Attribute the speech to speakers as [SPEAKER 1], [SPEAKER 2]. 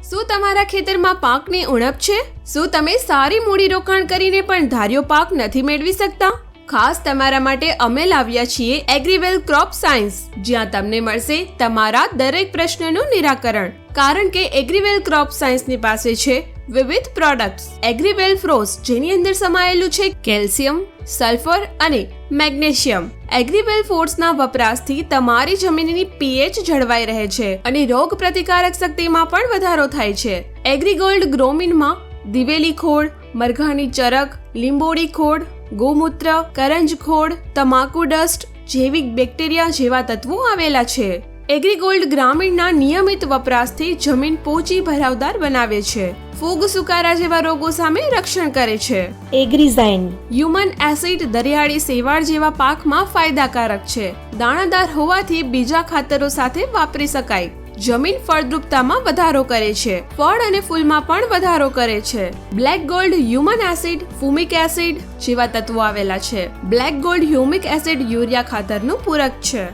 [SPEAKER 1] શું તમારા ખેતરમાં પાકની ઉણપ છે? શું તમે સારી મૂડીરોકાણ કરીને પણ ધાર્યો પાક નથી મેળવી શકતા? ખાસ તમારા માટે અમે લાવ્યા છીએ એગ્રીવેલ ક્રોપ સાયન્સ, જ્યાં તમને મળશે તમારા દરેક પ્રશ્નનું નિરાકરણ. કારણ કે એગ્રીવેલ ક્રોપ સાયન્સની પાસે છે વિવિધ પ્રોડક્ટ્સ. એગ્રીવેલ ફ્રોસ, જેની અંદર સમાયેલું છે કેલ્શિયમ, સલ્ફર અને મેગ્નેશિયમ. એગ્રીવેલ ફોર્સના વપરાશથી તમારી જમીનની પીએચ જળવાઈ રહે છે અને રોગ પ્રતિકારક શક્તિમાં પણ વધારો થાય છે. એગ્રીગોલ્ડ ગ્રોમિનમાં દિવેલી ખોડ, મરઘાની ચરક, લીંબોળી ખોડ, ગોમૂત્ર, કરંજ ખોડ, તમાકુ ડસ્ટ, જૈવિક બેક્ટેરિયા જેવા તત્વો આવેલા છે. એગ્રીગોલ્ડ ગ્રામીણના નિયમિત વપરાશથી જમીન પોચી ભરાવદાર બનાવે છે. ફૂગ સુકારા જેવા રોગો સામે રક્ષણ કરે છે.
[SPEAKER 2] એગ્રીઝાઇન
[SPEAKER 1] હ્યુમન એસિડ દરિયાળી શેવાળ જેવા પાકમાં ફાયદાકારક છે. દાણાદાર હોવાથી બીજા ખાતરો સાથે વાપરી શકાય. જમીન ફળદ્રુપતામાં વધારો કરે છે. ફળ અને ફૂલમાં પણ વધારો કરે છે. બ્લેક ગોલ્ડ હ્યુમન એસિડ, ફુમિક એસિડ જેવા તત્વો આવેલા છે. Black gold humic acid urea ખાતરનું પૂરક છે.